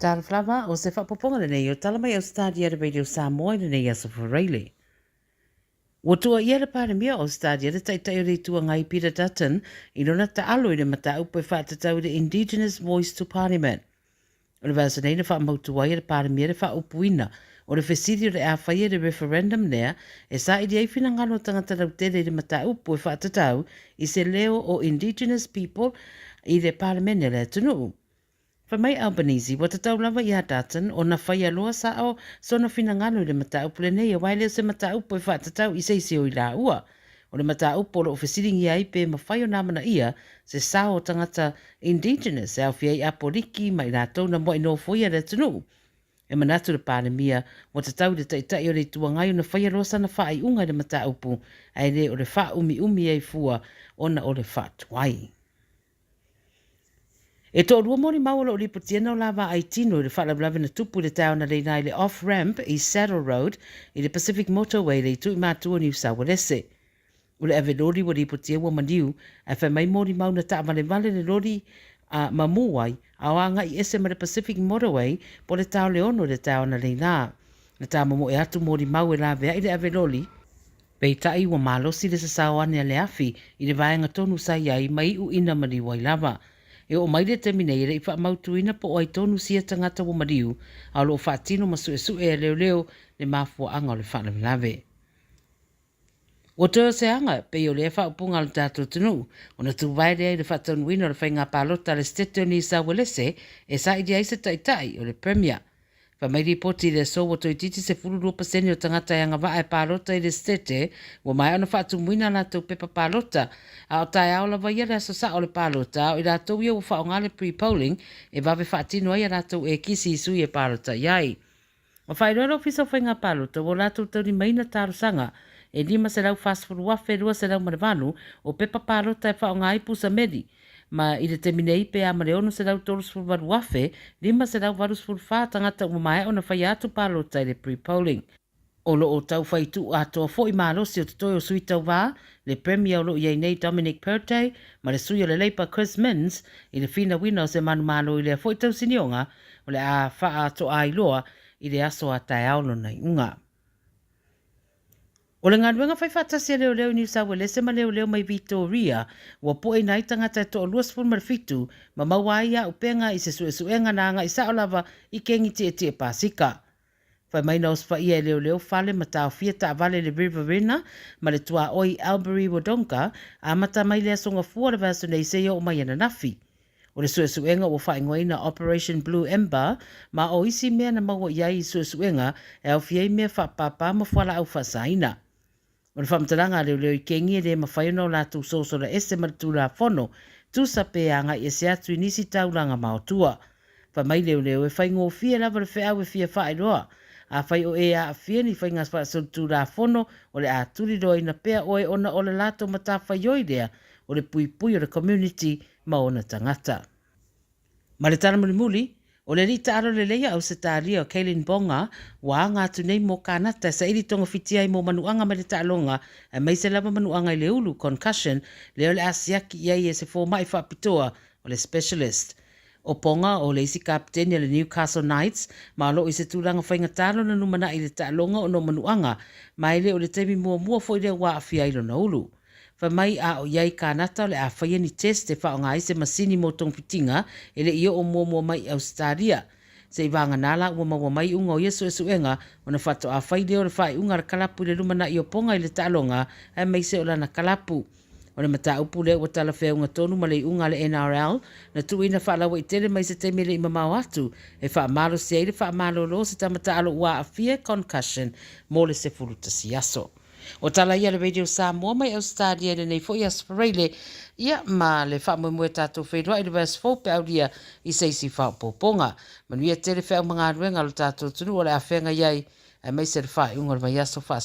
Tala Fou o se whapoponga nei o tala mai Ausetalia de Radio Samoa nei aso whareile. Wa tua ia le paramia Ausetalia de taitai o rei tua ngai Peter Dutton I rona ta alo I le mata upo whaatatau de Indigenous Voice to Parliament. O le vasa nei na whaamautua ia le paramia le whaupuina o le whesidio le awhaia le referendum nea e sa I di whina ngano tangata rau tere le mata upo whaatatau I se leo o Indigenous people I le paramene le tunu. Fa mai Albanese, wata tau lava I Dutton o na whaia loa sa o so na whina ngano I le mata upo le nei a waile se mata upo I whaatatau I seisi o I la ua. O le mata upo lo o whesiringi ai pe ma whaio namana ia se sa o tangata Indigenous e au fia I aporiki mai nā tau na mo I no foia le tunu. E manatu le panemia, wata tau le taitai o le tua ngai o na whaia loa sa na whaai unga I le mata upo ai le o le wha umi ai fua o na o le wha tuai. E tō rua mori maua o lipo tiena o lava ai tino I le whaalawalawe na tupu le tau na reina I le off-ramp I Saddle Road I le Pacific Motorway le tui mātua New South Wales. O le ave lori wa lipo tia wa maniu, a whai mai mori mau na ta vale le lori mamuai a wanga I ese ma le Pacific Motorway po le tau le ono le tau na reina. Na ta mamo e atu mori mau e lawe I le ave lori. Pei tai wa malosi le sasawane a le afi I le vaenga tonu sai ai mai u ina mani wai lava. E o mai le terminator I wha mautuina po o ai tonu sia tangata wa mariu a lo whaatino masu e su e leo leo le mafua anga o le whanawelawe. O teo se anga pe o le wha upunga le tātou tunu o na tu vai le whaatonu wina o le whainga pālota le stete ni sa welese e sa idi aisa taitai o le premier. Fa mai ripoti le so wo toititi se 2% o tangata yanga va e pālota I le stete wa mai ona whaatu muina na tau pepa pālota a o tai aola vai ia le asosa o le pālota o I rātou ia wa whaonga le pre-polling e vave whaatino ai a rātou e kisi I sui e pālota iai. O whairora ofisa o whainga pālota wo rātou tau ni maina tarusanga e lima se lau whasfuru wafe rua se lau marevanu o pepa pālota e whaonga ai pusa medi. Ma I le teminei pe a mareono se lau tolus furu waru wafe, lima se lau varus furu wha tangata umae o na whai atu pālota I le pre-polling. O lo o tau whai tu atoa fo I mālosi o te toi o sui tau wā, le premier o lo I nei Dominic Perrottet, ma le sui o le leipa Chris Minns, I le fina wina o se manu malo I le fo I tau sinionga, o le a wha ato a iloa I le aso a tai aolo nei unga. O le ngaruenga whai whatasi leo leo New South Wales ma leo leo mai Victoria, wa poe nai tangata to o luas fun marfitu, ma mawaia upenga I se suenga nanga I sa olava I kengi te pasika. Whai mai na osfa ia leo leo fale ma tau fia ta vale le Riverina, ma le tua oi Albury Wodonga, a mata mai lea songa fua le vaso nei seio o mai ana nafi. O le suenga o whai ngoi na Operation Blue Ember, ma o isi mea na maua iai I suenga, e au fiei mea whapapa ma fuala au whasaina. O le whamtaranga leo leo I kengi e le mawhaiona o lātou sōsora ese maritu la whono, tu sa peanga I ese atu I nisi tauranga maotua. Wha mai leo leo e whai ngō fia lava le whiau e fia whae roa. A whai o e a fia ni whai ngas wha tu la whono o le a turi roi na pea oe ona o le lātou mata whai oi lea o le pui pui o le community ma ona tangata. Ma le tana muli o le rita aro le leia Ausetalia o Kaylin Bonga, wa ngā tunei mō kānata sa iri tonga fitia I mō manuanga ma le tālonga, e mai se lava manuanga I le ulu, concussion, leo le asiaki iai e se fō mai whapitoa o le specialist. O ponga o le isi kapteni le Newcastle Knights, ma lo I se tūranga whainga tālo na numana I le tālonga o no manuanga, mai le o le teimi mua fo I le wā awhia ilo na ulu. Fa mai a o iai kānata le a whaia ni test e whaonga I se masini mo tong pitinga e le ia o mua mai Ausetalia. Se I vanga nala ua maua mai unga o Yesu e suenga o na whato a whai leo le whai unga ra kalapu le lumana I o ponga I le tālonga e mai se o lana kalapu. O le mata upu le o Tala Fou unga tonu ma le unga le NRL na tuina whaalawa I tele mai se teimele I mamau atu e whaamalo se eire whaamalo lo se tamata alo ua a fia concussion mo le se furuta siaso. O tala ia le Radio Samoa mai Ausetalia le nei fo ia sparele ia ma le whaamumue tātou whaidua I le verse 4 pe aulia I seisi whaopoponga. Manuia tele whao mga ruenga lo tātou tunu o le a whenga iai e mai se le whae unga le mai aso wha